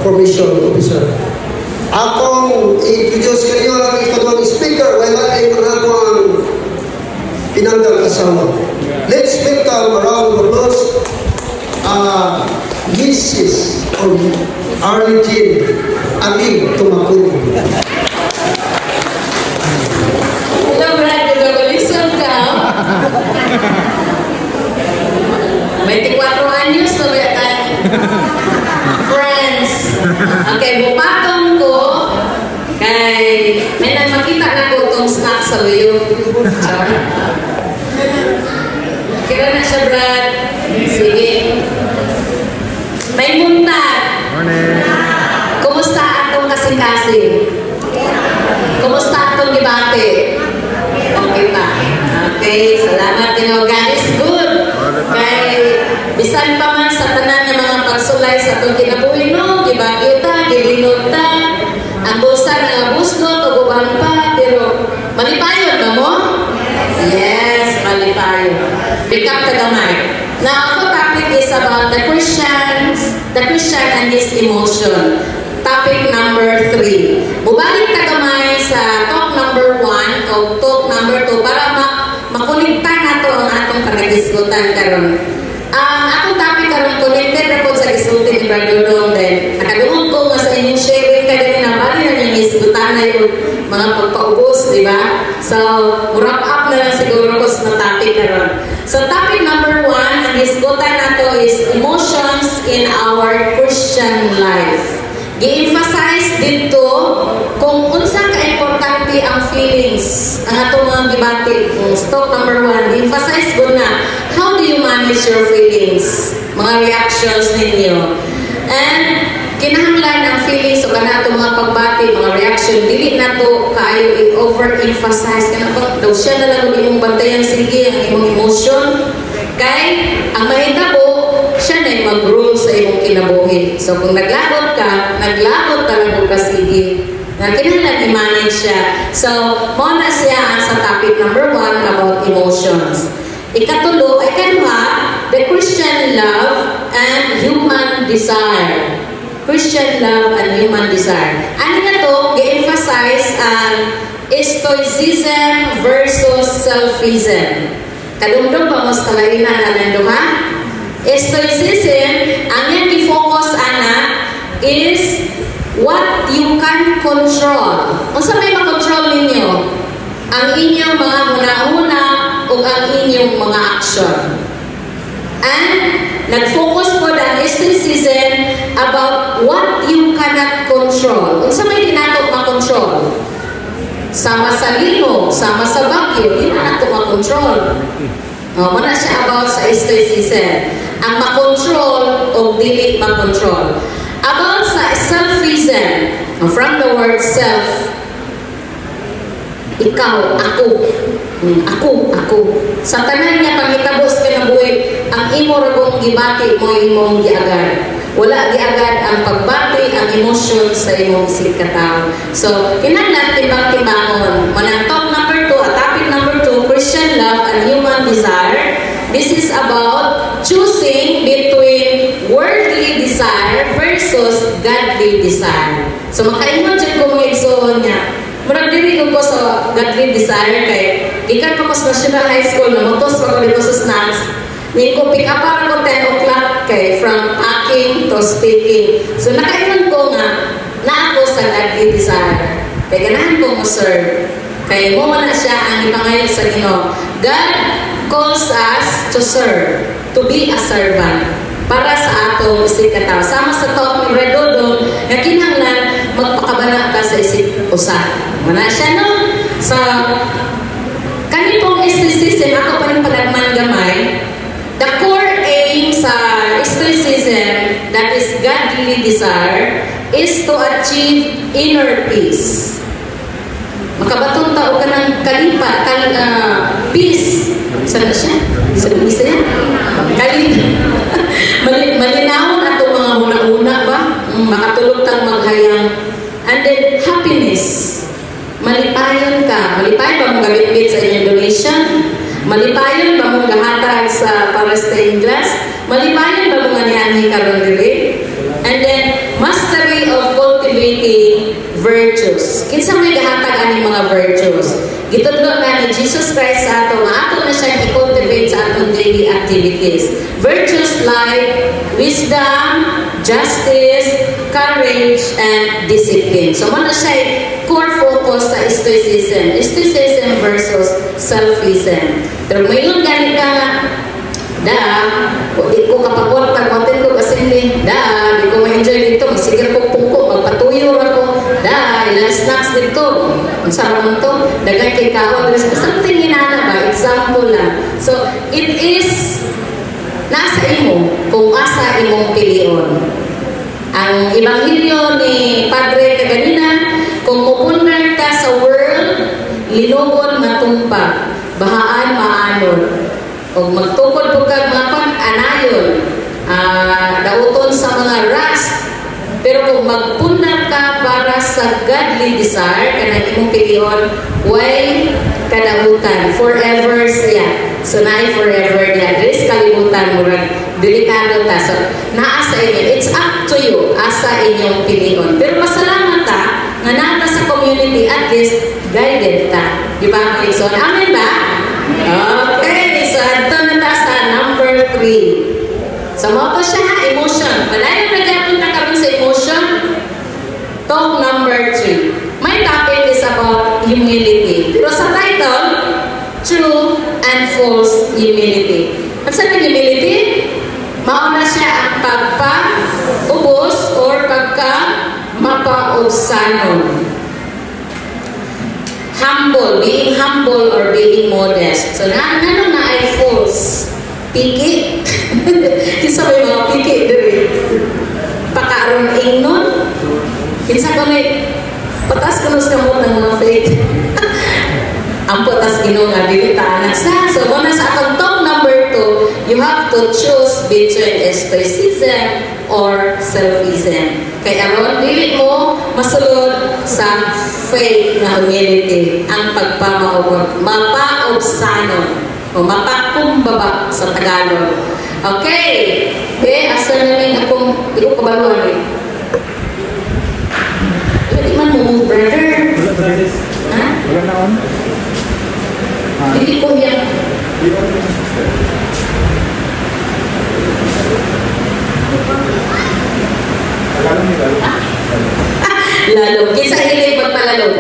formation officer. Akong i-introduce kayo ang ikadwang speaker wala ay mga ang pinanggang asawa. Let's welcome a round of applause Mrs. Arlene Aming Tumakuni. Hello, Brad. Nagagalisod ka. 24 anyos na ba friends. Okay, bupatong ko kay may nagmakita na ko itong snack sa luyo. Kira na siya, Brad. Sige. May muntag. Kumusta atong kasing-kasing? Kumusta atong gibate? Okay pa. Okay, salamat din ako. God is good. Kay bisan pa man sa tanan ng mga pagsulay sa itong kinabuhi, no? Gibagyo ta, gilinod ta. Ang busa ng abusno, tuguban pa. Pero malipayon ba mo? Yes, malipayon. Pick up the gamay. Now, our topic is about the Christian and his emotion. Topic number 3. Bubalik ta gamay sa talk number 1 o talk number 2 para makuligtan nato ang atong panagisgutan karon. Ang atong topic karon connected na po sa gisulti ni Brother Dong. Then, nakadungog ko nga sa inyong sharing ka din na bali na yung isgutan na yung mga pagpaubos, di ba? So, wrap up na lang siguro ko sa topic karon. So, topic number 1, ang isgutan nato is emotions in our Christian life. Gi-emphasize dito kung unsa ka-importante ang feelings ang atong mga gibati. Talk number 1, gi-emphasize ko na how do you manage your feelings? Mga reactions ninyo. And kinahanglan ang feelings o kana atong mga pagbati, mga reaction, dili na to kaayo i-over-emphasize. Kana ba, daw siya na lang imong bantayan sige ang imong emotion. Kay ang mahitabo siya na mag-rule sa imong kinabuhi. So, kung naglagot lang ka sige. Na kinahanglan i-manage siya. So, muna siya sa topic number 1 about emotions. Ikatulo, the Christian love and human desire. Christian love and human desire. Ano na to, i-emphasize ang stoicism versus selfism. Kadumdum pa mas kalainan na nando ha? Stoicism, ang yan i-focus ana is what you can control. Kung sa may makontrol ninyo, ang inyong mga huna-huna o ang inyong mga action. And nag-focus po ang stoicism about what you cannot control. Kung sa may dinatok makontrol, sama sa linog, sama sa bagyo, di na nato makontrol. Muna siya about sa stoicism. Ang makontrol o dili makontrol. About sa selfism, from the word self, ikaw, ako. Sa tanan niya pangitabos ka na buhay, ang imo ragong gibati mo imong giagad. Wala giagad ang pagbati, ang emosyon sa imong isip katao. So, kinahanglan timbang-timbangon. Manang talk number 2, topic number 2, Christian love and human desire. This is about choosing between worldly desire versus godly desire. So, makaingon dyan ko mga igsoon niya. Murag diri ko sa godly desire kay ikan pa ko sa National High School na motos pa ko dito sa snacks. Ni ko pick up ako 10 o'clock kay from packing to speaking. So nakainon ko nga na ako sa godly desire. Kay ganahan ko mo serve. Kay mo man na siya ang ipangayon sa Ginoo. God calls us to serve, to be a servant para sa atong isip katao. Sama sa talk ni Redodo, na kinahanglan magpakabana ka sa isip usa. Mana siya no? Sa kani pong stoicism, ako pa rin palagman gamay, the core aim sa stoicism, that is godly desire, is to achieve inner peace. Makabatong tao ka ng kalipat, peace. Saan na siya? Saan na siya? Malinawon ato mga una-una ba? Makatulog tang maghayang. And then, happiness. Malipayon ka. Malipayon ba mong gabit-bit sa inyong donation? Malipayon ba mong gahatag sa para sa glass? Malipayon ba mong aniani karon dili? And then, mastery cultivating virtues. Kinsa may gahatag aning mga virtues? Gitudlo na ni Jesus Christ sa ato nga ato na siya i-cultivate sa atong daily activities. Virtues like wisdom, justice, courage, and discipline. So muna siya core focus sa stoicism. Stoicism versus selfism. Pero ngayon ganit ka nga, di ko kapagod, tagmatin ko kasi hindi, di ko ma-enjoy dito, magsigir ko pungko, magpatuyo ako, ilang snacks dito, ang sarap mo to, dagay kay kaon, something inana ba, example lang. So, it is nasa imo, kung asa imong pilion. Ang Ebanghelyo ni Padre kaganina, kung pupundan ka sa world, linugon matumpag, bahaan maanon, o magtukod po kag mga anayon, dauton sa mga rust. Pero kung magpunat ka para sa godly desire, kanang imong piliyon, way kadautan, forever siya. So naay forever niya. Dres kalimutan mo rin. Delikado ta. So, naasa inyo. It's up to you. Asa inyong piliyon. Pero masalamat ta, nga nata sa community, at least, guided ta. Di ba, Alison? Amen ba? Okay. So, ito na ta sa number 3. So, mo to siya, emotion. Palayan na nagkapunta karon sa emotion. Talk number 3. My topic is about humility. Pero sa title, true and false humility. At sa humility, mauna siya ang pagpa-ubos or pagka-mapaubsanon. Humble, being humble or being modest. So, ano na ay false? Piki? Kisa may mga piki diri. Pakaroon ingnon. Kinsa ko may patas ko sa mo ng mga faith. Ang patas ginoo nga dili ta anak sa. So muna sa atong talk number 2, you have to choose between stoicism or selfism. Kay aron dili mo masulod sa faith na humility, ang mapaubsanon o mapakumbaba sa Tagalog. Okay. Asa namin akong di ko kabaluan eh. Hindi man mo, brother. Ha? Wala na on? Hindi ko yan. Lalo. Kisa hindi pagpalalog.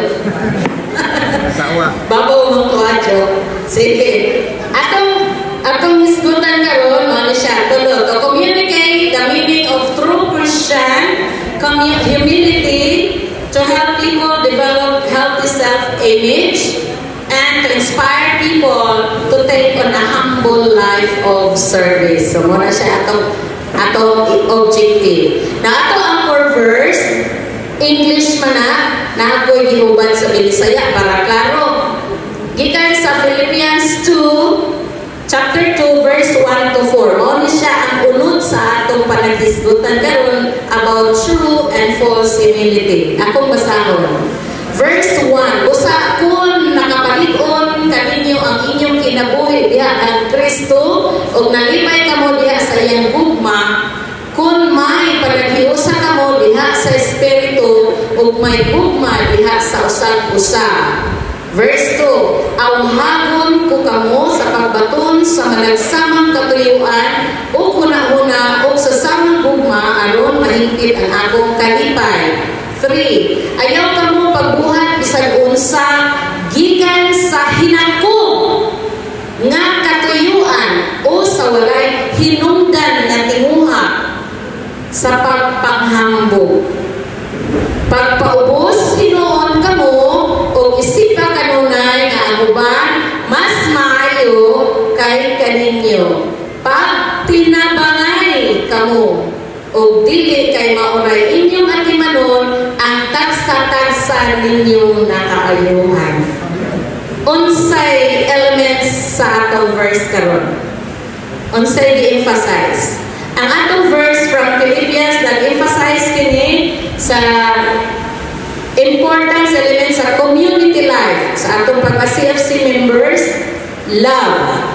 Sawa. Babaw mong tuwadyo. Sige. Atong hisgutan karon, ano siya? Tulo. To communicate the meaning of true Christian humility, to help people develop healthy self-image, and to inspire people to take on a humble life of service. So, muna siya atong objective. Na ato ang core verse, English man na ako'y gihubad sa Bilisaya para klaro. Gikan sa Philippians 2, chapter 2, verse 1 to 4. Mao ni siya ang unod sa atong panaghisgutan karon about true and false humility. Akong basahon. Verse 1, usa kun nakapalig-on kaninyo ang inyong kinabuhi diha ang Kristo ug nalipay kamo diha sa iyang gugma, kun may panaghiusa kamo diha sa espiritu ug may gugma diha sa usag-usa. Verse 2, awhagon ko kamo sa pagbaton sa managsamang katuyuan o kuna-una o sa samang gugma aron mahingpit ang akong kalipay. 3, ayaw kamo pagbuhat bisag unsa gikan sa hinakong nga katuyuan o sa walay hinungdan nga tinguha sa pagpanghambog. Pagpaubos hinuon kamo o isipa kanunay nga ang uban mas maayo kay kaninyo. Pag tinabangay kamo o dili kay maunay inyong atimanon ang tagsa-tagsa ninyong nakaayuhan. Unsay elements sa atong verse karon? Unsay gi-emphasize? Ang atong verse from Philippians nag-emphasize kini sa importance element sa community life sa atong pagka-CFC members, love,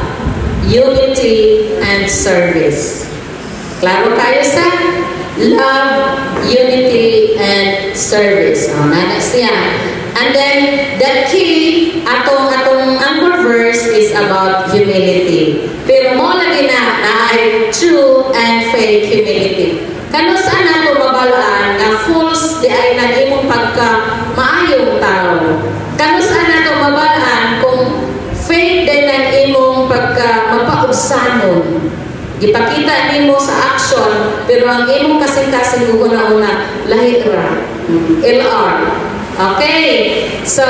unity, and service. Klaro tayo sa love, unity, and service. O, nana siya. And then, the key, atong anchor verse is about humility. Pero mo lagi na ay true and fake humility. Kano saan nato mabalaan na false di ay nag-imong pagka maayong tao. Kano saan nato mabalaan kung fake din nag-imong pagka mapaubsanon. Gipakita nimo sa action, pero ang imong kasing-kasing una-una lahi ra. LR. Okay, so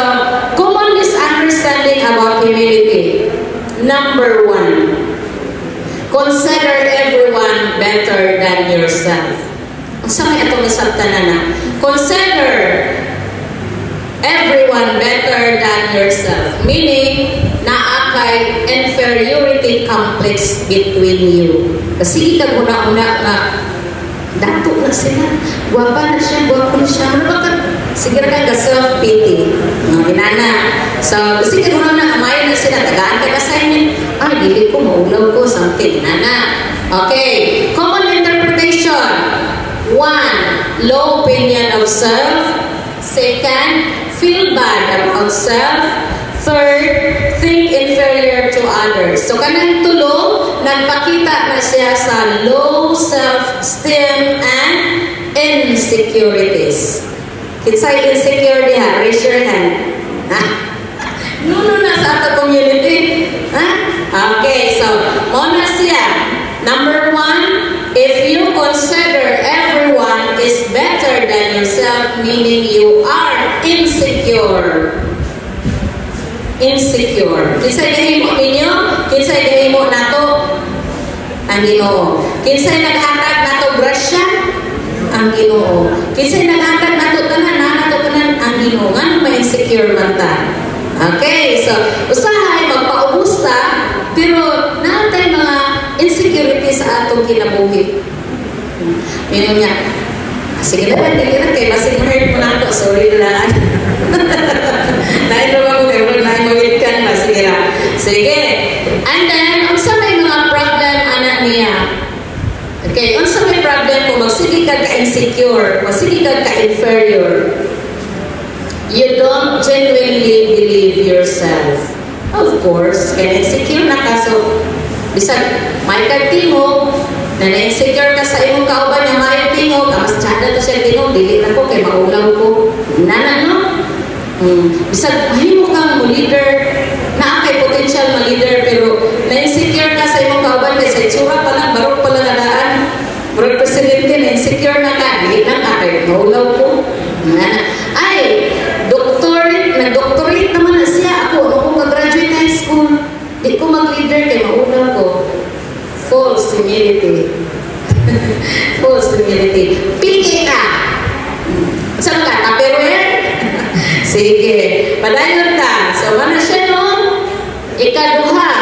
common misunderstanding about humility. Number 1, consider everyone better than yourself. Ang samay atong isabtanan na. Consider everyone better than yourself. Meaning, naakay inferiority complex between you. Kasi ikaw una-una nga, dato na sila, guwapa na siya, guwapo na siya. Ano ba ka? Sige ka self-pity. Inana. So, kasi kaya muna na kamayan na sila, tagaan ka assignment. Dili ko, maulaw ko, something. Inana. Okay. Common interpretation. 1, low opinion of self. 2, feel bad about self. 3, think inferior to others. So, kanang tulo, nagpakita na siya sa low self-esteem and insecurities. Kinsay insecure diha? Raise your hand. No, sa ato community. Okay, so, muna siya. Number 1, if you consider everyone is better than yourself, meaning you are insecure. Insecure. Kinsay gahimo ninyo? Kinsay gahimo nato? Ang Ginoo. Kinsay naghatag nato grasya? Ang Ginoo. Kinsay naghatag nato tanan? Ang Ginoo. Ngano may insecure man ta? Okay, so usahay magpaubos ta, pero natay mga insecurity sa atong kinabuhi. Mingon niya, sige na, dili na kay basig ma-hurt mo na ito. Sorry na. Nain naman ko kayo, nain mawitkan na. Sige na. Sige. And then, unsa may mga problem anak niya? Okay, unsa may problem kung magsige ka ka-insecure, magsige ka ka-inferior, you don't genuinely believe yourself. Of course, kaya insecure na ka. So, bisag, may kagtingog, na na-insecure ka sa imong kauban na may tingog, mas tsada to siya tingog, dili na ko, kay maulaw ko. No? Bisag, mahimo kang mo-leader, na kay potential ma-leader, pero na-insecure ka sa imong kauban, kay sa itsura pa lang, barok pa lang nadaan, barok presidente, na-insecure na ka, dili na ka, kay maulaw ko. Ay, nag-doctorate naman na siya. Ako kung mag-graduate high school, di ko mag-leader kay maulaw ko. False humility. False humility. Piki ka. Saan ka? Tupperware? Sige. Padayon ta. So, ano siya no? Ikaduha.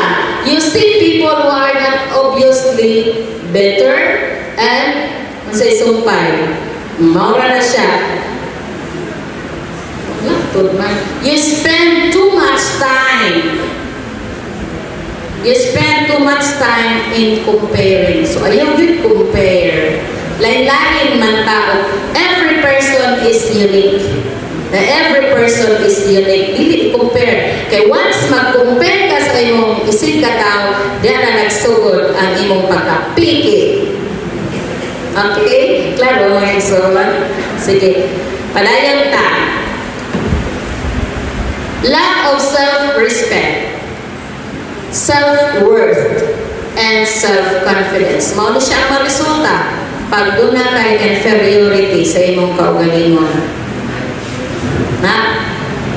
You see people who are not obviously better and masay sumpay. Maura na siya. You spend too much time. You spend too much time in comparing. So, ayaw yun compare. Lain-lain man tao. Every person is unique. Every person is unique. Hindi compare. Kaya once mag-compare ka sa imong isig ka tao, diyan na nagsugod ang imong pagkapiki. Okay? Klaro mga igsoon? Sige. Padayon ta. Lack of self-respect, self-worth, and self-confidence. Mao siya ang resulta pag doon na kay inferiority sa imong kaugalingon.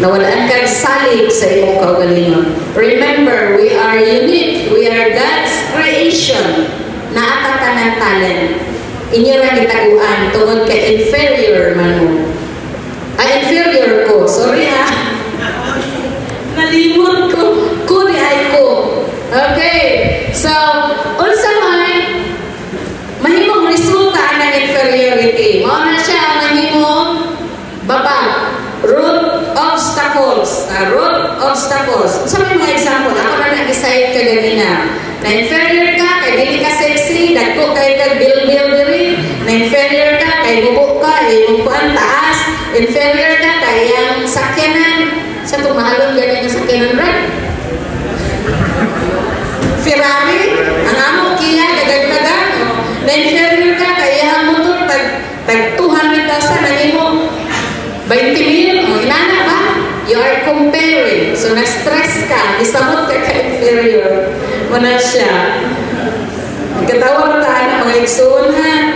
Nawalaan kang salig sa imong kaugalingon. Remember, we are unique. We are God's creation. Naatata ng talent. Inyo na gitaguan tungod kay inferior man mo. Ay, inferior ko. Sorry ha. Nalimot ko. Kuni ay ko. Okay. So, unsa man mahimong resulta ng inferiority. Mao na siya mahimong baba. Root obstacles. Root obstacles. Unsa man mga example? Ako na nag-decide ka ganina. Na inferior ka, kay dili ka sexy, dagko kay kag bil diri. Na inferior ka, kay bubo ka, imong kuan taas. mahalon ganyan sa sakyanan, right? Ferrari, ang amo Kia, dagag-dagan, na-inferior ka, kaya ang motor, tag 200,000, nangin mo, 20,000,000, inana ba? You are comparing. So, na-stress ka, isamot ka ka-inferior. Muna siya. Katawar ka na, mga iksoon ha.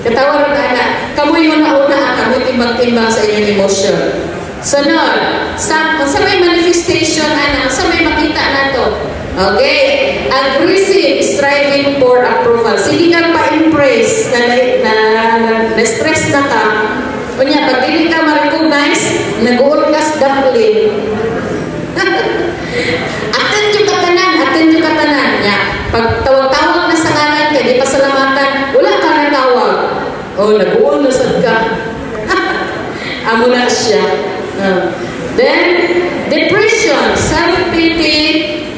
Katawar ka na, kamoy una-una, kamoy timbang-timbang sa inyong emotion. Sunod, sa may manifestation, sa may makita na to. Okay? Aggressive, striving for approval. Sige kang pa-impress na-stress na ka. Kunya, pag hindi ka ma-recognize, nag-uulkas dumpling. Attend yung katanan. Pag tawag-tawag na sa ngalan ka, di pasalamatan, wala ka na tawag. Nag-uulnasad ka. Amo na siya. Then, depression, self-pity,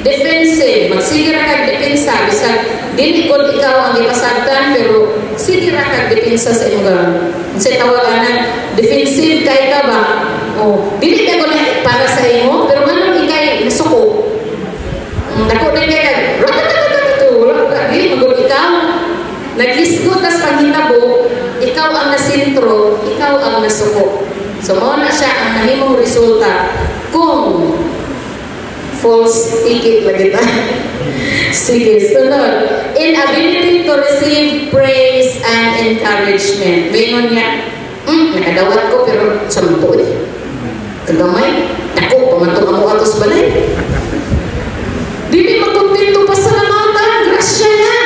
defensive. Magsigira kag depensa. Bisag, dili ko ikaw ang ipasagtan, pero sigira kag depensa sa iyong gawin. Kasi tawagan, defensive kay ka ba? Dili ka ko na para sa iyo, pero manong ikay nasuko. Dako din kay dili magod ikaw. Nag-isgot tas panghitabo, ikaw ang nasintro, ikaw ang nasuko. So, mao na siya ang nahimong resulta kung false ticket lagi ta. Sige, sunod. Inability to receive praise and encouragement. Mayroon niya, nakadawat ko pero sampo eh. Kagamay, ako, pamantong amo atos balay. Dili magkontento pa sa lamatan, grasya na.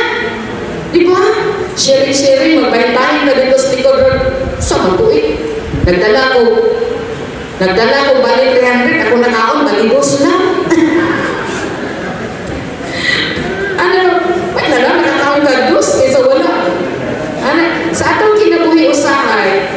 Diba? Sharing, magbahin-bahin na dito sa likod ron. Sampo eh. Nagdala ko bali 300, ako nakaon, baligos lang. May lang, nakakaon ka dos, kaysa wala. Sa atong kinabuhi usahay,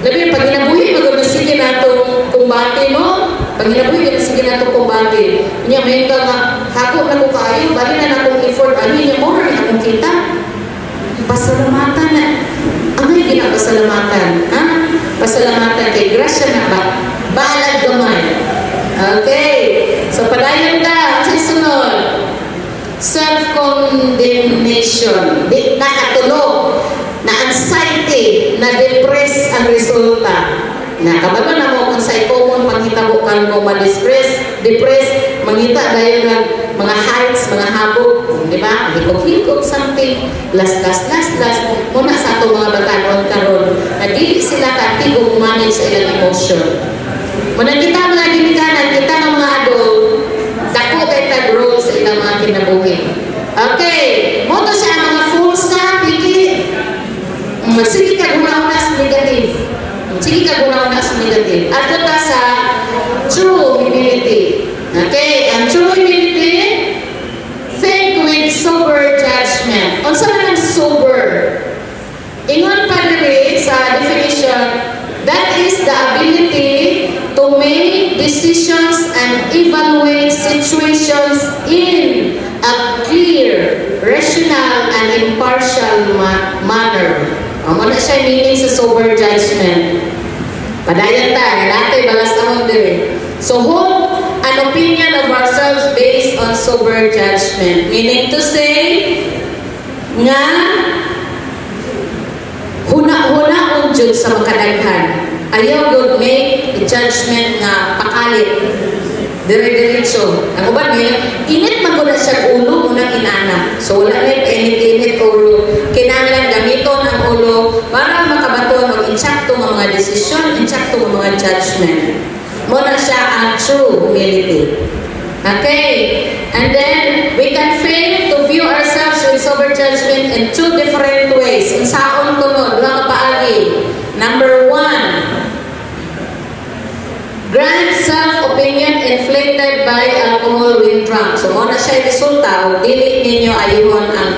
labi, pag kinabuhi, mag-sige na itong kumbate, no? Pag kinabuhi, mag-sige na itong kumbate. Niya, may ka nga, hako na ko kayo, bali na akong effort, niya, mura na akong kita. Pasalamatan na. Ano yung ginapasalamatan? Pasalamatan kay grasya na ba? Balag gamay. Okay. So, padayon ka. Sa sunod. Self-condemnation. Di nakatulog. Na-anxiety. Na-depress ang resulta. Nakabalo na mo kung sa common panghitabo ka mo ma-depress. Mangita dahil ng mga heights, mga habog. Diba? Hikog-hikog something. Last. Muna sa itong mga batanon karon na dili sila katigong manage sa ilang emotion. Muna kita mga ginikanan, kita mga adult, dako kay tag-role sa ilang mga kinabuhi. Okay. Moto siya ang mga fulsa, piki. Sige ka guna-una sa negative. Ato ta sa true humility. Okay. Ang true humility, think with sober judgment. Unsa man ang sober? Ingon pa diri sa definition, that is the ability to make decisions and evaluate situations in a clear, rational, and impartial manner. Amo na siya meaning sa sober judgment. Padayon ta, natay balas amon diri. So hold an opinion of ourselves based on sober judgment. Meaning to say, nga huna-hunaon jud sa makadaghan. Ayaw good make judgment nga pakalit. Dire-diretso. Ang uban niya, init maguna siya ulo unang inana. So wala may init ulo. Kinahanglan gamiton ang ulo para makabaton og insakto nga mga desisyon, insakto nga mga judgment. Muna siya ang true humility. Okay? And then, we can fail to view ourselves with sober judgment in two different ways. Unsaon tunod, duha ka paagi. Number 1, grand self-opinion inflated by alcohol when drunk. So, muna siya resulta, o dili ninyo ayuhon ang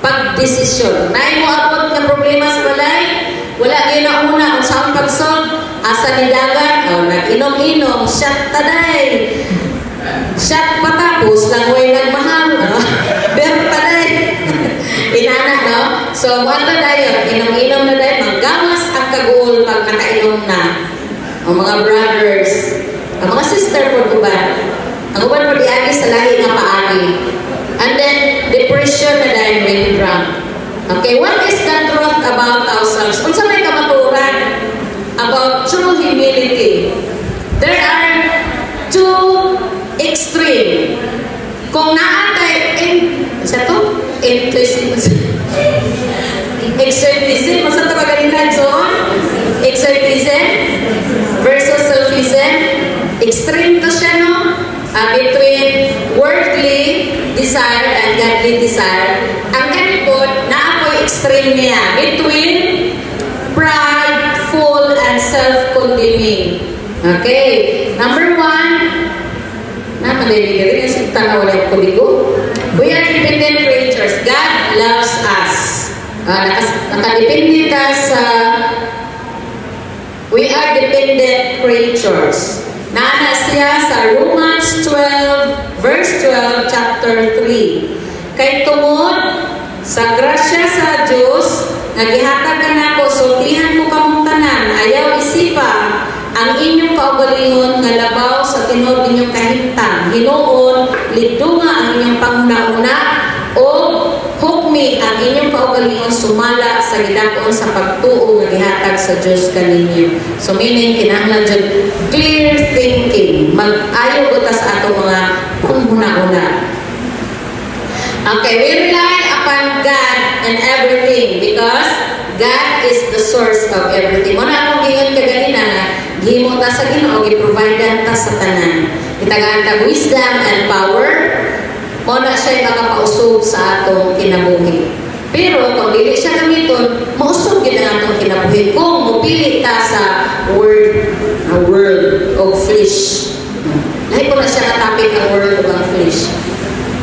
pagdesisyon. Naay mo abot nga problema sa balay, wala ginauna, unsaon pag-solve, asa ni dagat, nag-inom-inom, shot taday. Shot patapos, langway nagmahal. Ber taday. Inana, no? So, what taday, inom-inom na tayo, manggamas ang kaguol pag nakainom na. O mga brothers. Ang mga sister po ba? Ang uban po diagi sa lahi nga paagi. And then, depression na dahil really drunk. Okay, what is the truth about ourselves? Kung sa may kamaturan about true humility, there are two extreme. Kung naatay sa to? Exertism. Masa ito magalinag? So, exertism versus selfism. Extreme to siya, no? Between worldly desire and godly desire. Ang ganito, naapoy extreme niya. Between prideful and self-condemning. Okay. Number one, nakaliligarin yung tanaw na yung kuligo. We are dependent creatures. God loves us. Nakadepende ka sa we are dependent creatures. Naana siya sa Romans 12, verse 12, chapter 3. Kay tungod sa grasya sa Diyos, naghihatag ka na ko, sultihan ko kamong tanan, ayaw isipa, ang inyong kaugalingon nga labaw sa tinod inyong kahintang. Hinoon, lidunga ang inyong panghuna-una, o hukmi ang inyong kaugalingon sumala sa gidakon sa pagtuo nga gihatag sa Diyos kaninyo. So meaning, kinahanglan dyan, clear thinking. Mag-ayaw buta sa ato mga panghuna-una. Okay, we rely upon God in everything because God is the source of everything. Muna akong giyon kaganina nga, gihimo ta sa Ginoo, gi-provide ta sa tanan. Itagaan ta wisdom and power. Muna siya makapausog sa atong kinabuhi. Pero kung dili siya gamiton, mausog gid ang atong kinabuhi. Kung mupili ta sa world of flesh. Lahi ko na siya katapik ang world of flesh.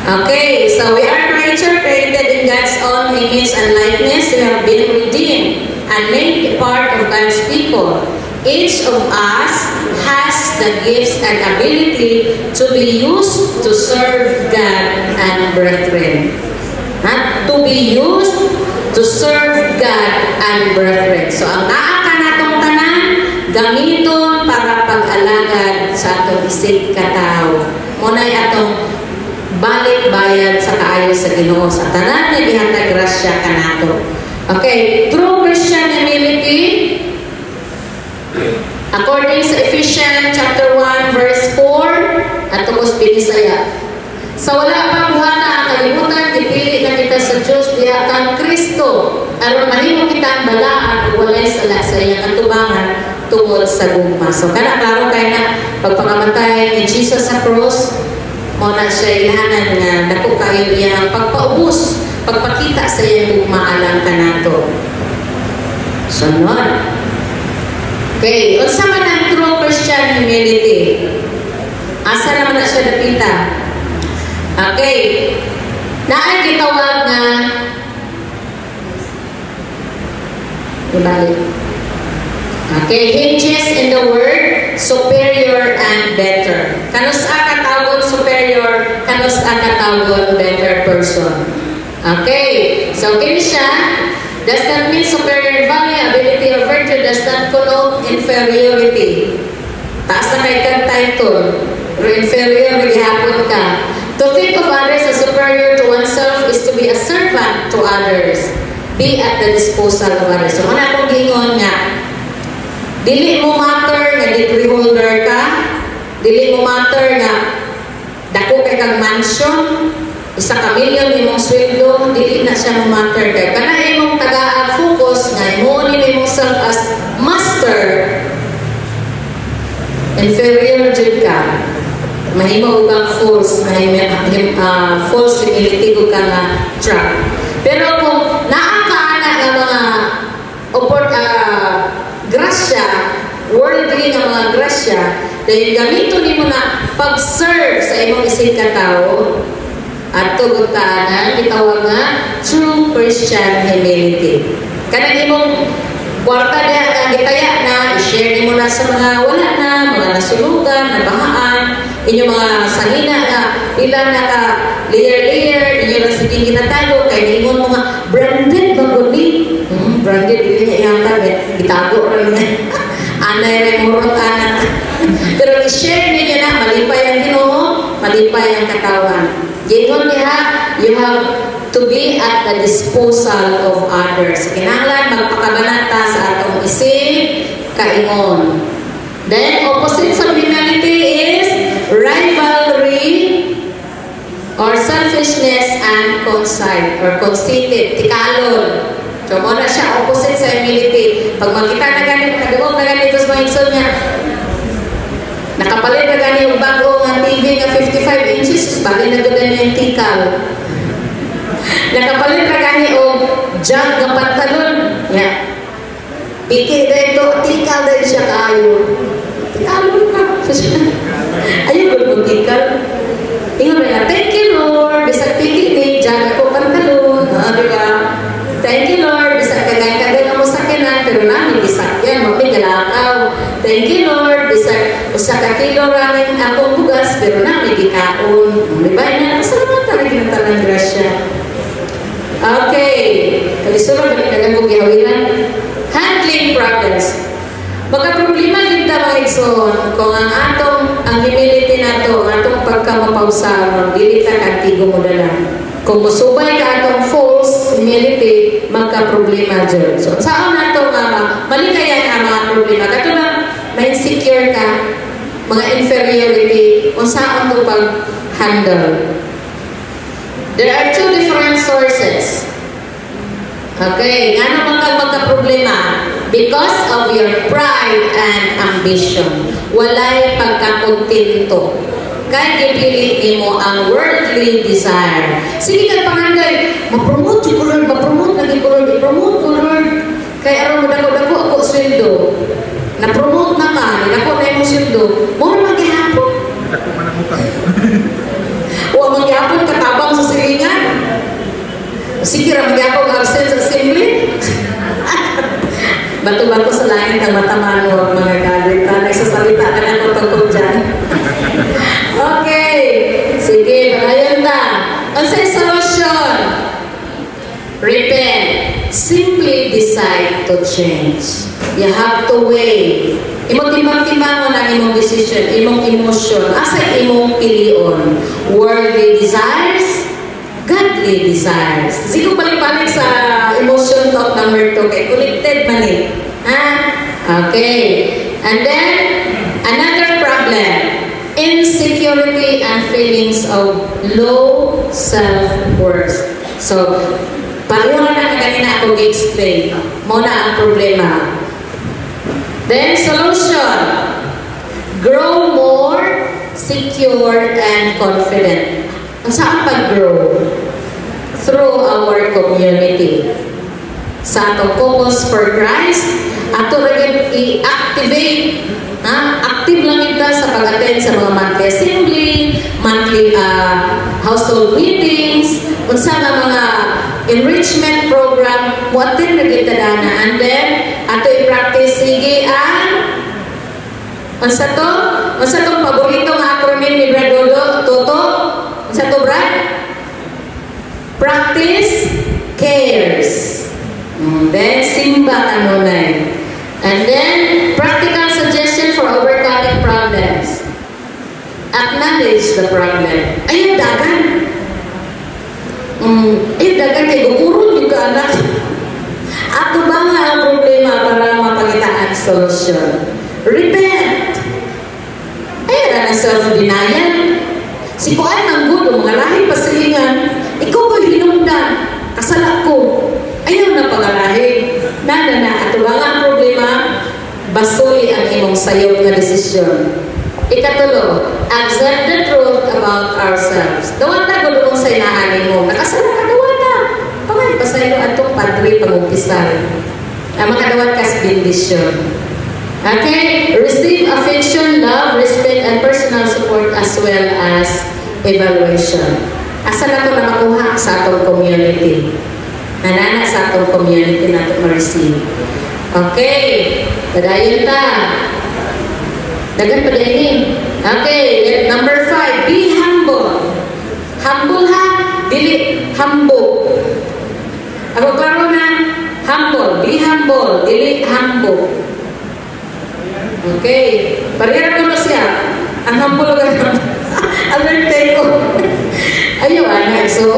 Okay, so we are created in God's own image and likeness. We have been redeemed and made part of God's people. Each of us has the gifts and ability to be used to serve God and brethren. To be used to serve God and brethren. So, ang naaka natong tanan, gamiton para pag-alagad sa atong isig katao. Muna'y atong balik bayad sa kaayo sa Ginoo sa tanan nga gihatag grasya kanato. Okay, true Christian humility according sa Ephesians chapter 1 verse 4 at tungos Binisaya. Sa wala pang buhana ang kalibutan, dipili na kita sa Diyos diha kang Kristo aron mahimo kita ang balaan ug walay sala sa iyang katubangan tungod sa gugma. So kana klaro kay na pagpangamatay ni Jesus sa cross, mo na siya ilahanan nga dako kayo iyang pagpaubos, pagpakita sa iyang maalang kanato. Sunod. Okay, unsa man ang true Christian humility? Asa naman na siya dapita? Okay. Naay gitawag nga ibalik. Okay, hinges in the word superior and better. Kanus katawgon superior, kanus katawgon better person. Okay, so kini siya does not mean superior value, ability, or virtue, does not connote inferiority. Taas na kay kang title, or inferior, maghihapon ka. To think of others as superior to oneself is to be a servant to others. Be at the disposal of others. So, muna akong gingon nga, dili mo matter nga degree holder ka, dili mo matter nga dako kay kang mansion, isa ka million imong sweldo, dili na siya mo matter kay kana imong taga-focus nga imo ni imong self as master. Inferior jud ka. Mahimo kang false, false humility ko ka nga trap. Pero kung naakaana nga mga grasya, worldly nga mga grasya, dahil gamito nimo na pag-serve sa imong isig katao, at tugutanan, itawag nga true Christian humility. Kanang imong kwarta diha ka gitaya na, i-share nimo na sa mga wala na, mga nasulugan, nabahaan, inyong mga salina na, ilan na ka layer, inyo na sige ginatalo, kay ingon mga branded baguni. Branded, hindi niya ihangkag, itago rin niya. Anay rin murot anak. Pero i-share ninyo na malipay ang Ginoo, malipay ang katawan. Gingon niya, you have to be at the disposal of others. Kinahanglan magpakabanata sa atong isip, kaingon. Then, opposite sa humility is rivalry or selfishness and conceited, tikalon. So, muna siya, opposite sa humility. Pag makita na ganit, nag-uog na ganito sa mga iksod niya, nakapalit na ganit yung bago ng TV na 55 inches, bali na ganda niya yung tikal. Nakapalit na ganit yung jug na pantalon. Yeah. Piki na ito, tikal na siya kayo. Tikalon ka. Ayun, gulong tikal. Tingnan na, thank you Lord, bisag piki ni jug ako pantalon. Diba? Thank you Lord, bisag kagay-kagay mo sa kinan, pero namin bisag yan, mapigalakaw. Thank you Lord, bisag usa ka kilo raning akong bugas, pero namin gikaon. Diba? Salamat talaga ng talang grasya. Okay. Kalisura, balik-dagan ko gihawilan. Handling problems. Magka-problema din ta mga igsoon kung ang humility nato, ang atong pagkamapausaron, dili ta kantigo mo dalan. Kung musubay ka atong false humility, magka-problema dyan. So, saan nato maligaya ang mga problema? Kato na, ma-insecure ka, mga inferiority, kung saan ito pag-handle. There are two different sources. Okay, nga naman kang magka-problema because of your pride and ambition. Walay pagkakontento. Kaya ipilit mo ang worldly desire. Sige ka panganday, ma-promote ko Lord, ma-promote lagi ko Lord, i-promote ko Lord. Kaya araw mo dako ako sweldo. Na-promote na ka, dako na yung sweldo. Mura maghihapon. Dako man ang utang. Huwag maghihapon, katabang sa silingan. Sige, maghihapon ang absence sa assembly. Bato-bato sa langit ang matamano mga galit. Nagsasalita ka na tungkol dyan. Okay. Sige, ayun na. Ang say solution. Repent. Simply decide to change. You have to weigh. Imong timbang-timbang ang imong decision, imong emotion, asa imong pilion. Worldly desires, godly desires. Sige, balik-balik sa emotion talk number 2. Kay connected man eh. Ha? Okay. And then, another problem. Insecurity and feelings of low self-worth. So, pareho na kanina ako i-explain. Muna ang problema. Then, solution. Grow more secure and confident. Saan pag-grow? Through our community. Sa atong Focus for Christ, ato rin i-activate. Active lang ito sa pag-attend sa mga monthly assembly, monthly household meetings, kung saan ang mga enrichment program, mo-attend na kita dana. And then, ato i-practice, sige ang sa to? Ang sa itong paboritong acronym ni Brad Toto? Ang sa to, Brad? Practice cares. Then, simba kanunay. And then, practical suggestion for overcoming problems. Acknowledge the problem. Ayun, dagan. Ayun, dagan kay gugurun yung anak. Ato ba nga ang problema para mapakita ang solution? Repent. Ayun na self-denial. Si Kuan ang gudo, mga lahi pasilingan, ikaw ko'y hinungdan, kasala ko. Ayaw na pangalahi. Nana na, ato ba nga ang problema? Basuli ang imong sayop na desisyon. Ikatulo, accept the truth about ourselves. Dawata gulong sa inaanin mo. Nakasala ka, dawata. Pangay, pasaylo atong padre pag-umpisal. Makadawat ka sa bendisyon. Okay? Receive affection, love, respect, and personal support as well as evaluation. Asa na ito na makuha sa atong community. Nanana sa atong community na ito ma-receive. Okay. Padayon ta. Dagan pa din. Okay. Number 5. Be humble. Humble ha? Dili humble. Ako klaro na. Humble. Be humble. Dili humble. Okay. Parira ko na siya. Ang humble ka na. Alerte ko. Ayaw, anak. So,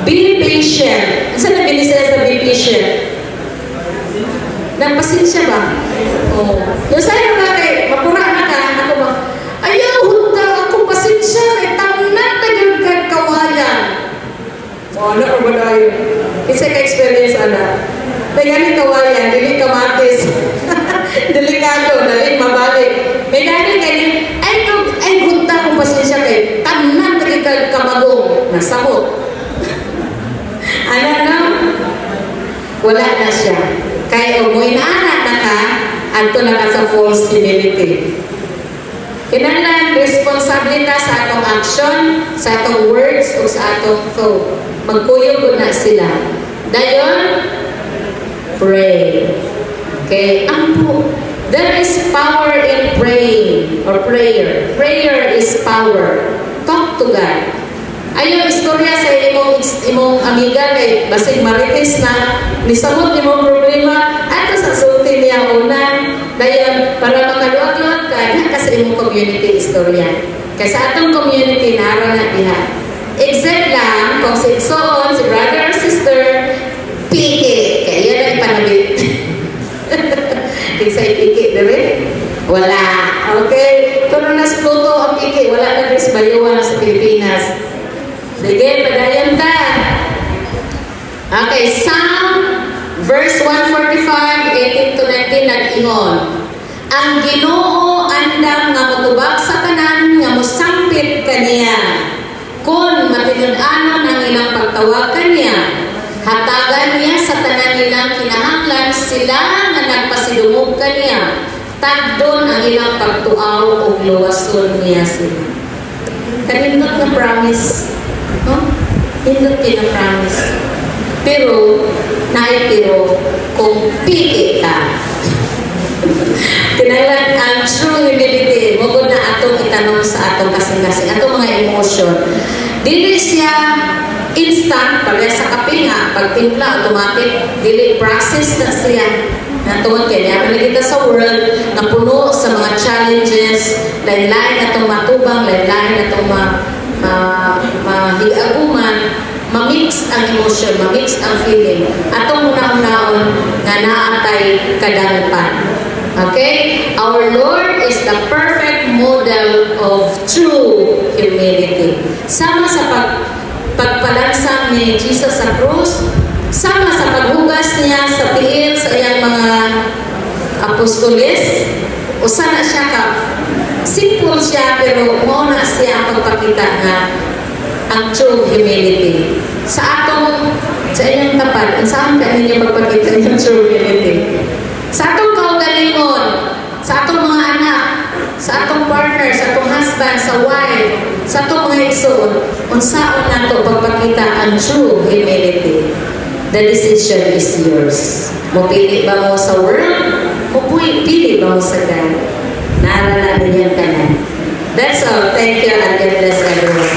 be patient. Saan na binisaya sa be patient? Nagpasensya ba? Oo. Yung sa'yo na kay, mapura na ka, ako ba? Ayaw, hunta ako pasensya, kay tangnat na yung kawayan. O, ano ko ba na yun? Isa ka-experience, anak. May gani kawayan, dili kamatis. Delikado, dali mabalik. May gani kayo, ay hunta akong pasensya kay tangnat na yung kamagong. Nasakot. Ano na? Wala na siya. Kaya mo inaanak na ka, ato na ka sa false humility. Kinahanglan responsibility sa atong action, sa atong words, o sa atong thought. Magkuyog na sila. Dayon, pray. Okay? There is power in praying or prayer. Prayer is power. Talk to God. Ayaw istorya sa imong amiga kay basig marites na nisamot imong problema ato sa sulti niya una dayon para makaluwag-luwag ka na sa imong community istorya. Kaya sa atong community naroon na diha. Except lang kung si Iksoon, si brother or sister, piki. Kaya yan ang panabit. Isa piki, diba? Wala. Okay? Kung nas Pluto ang piki, wala na rin sa Bayuan sa Pilipinas. Sige, padayon ta. Okay, Psalm verse 145, 18 to 19, nag-ingon. Ang Ginoo andam nga motubag sa tanan nga mosampit kaniya. Kung matinud-anon ang ilang pagtawag kaniya, hatagan niya sa tanan nilang kinahanglan sila nga nagpasidumog kaniya. Tagdon ang ilang pagtuaw o luwason niya sila. Kanindot na promise. No? Hindi pina-promise. Pero, kung piki ka, kinailan ang true humility, mugod na atong itanong sa atong kasing-kasing, atong mga emotion. Dili siya instant, pala sa kapinga, pagtimpla, automatic, dili process na siya. Natungod kaya, kita sa world na puno sa mga challenges, lain-lain atong matubang, lain-lain atong mahiaguman, mamix ang emotion, mamix ang feeling. Atong una-unaon nga naatay kadangpan. Okay? Our Lord is the perfect model of true humility. Sama sa pagpalansang ni Jesus sa krus, sama sa paghugas niya sa tiil sa iyang mga apostoles, o sana siya ka simple siya, pero muna siya ang pagpakita nga ang true humility. Sa inyong tapat, saan ka ninyo pagpakita ng true humility? Sa atong kaugalingon, sa atong mga anak, sa atong partner, sa atong husband, sa wife, sa atong mga igsoon, unsaon na ito pagpakita ang true humility. The decision is yours. Mupili ba mo sa world? Pili ba mo sa God? Naalala din yung kanan. That's all. Thank you and God bless everyone.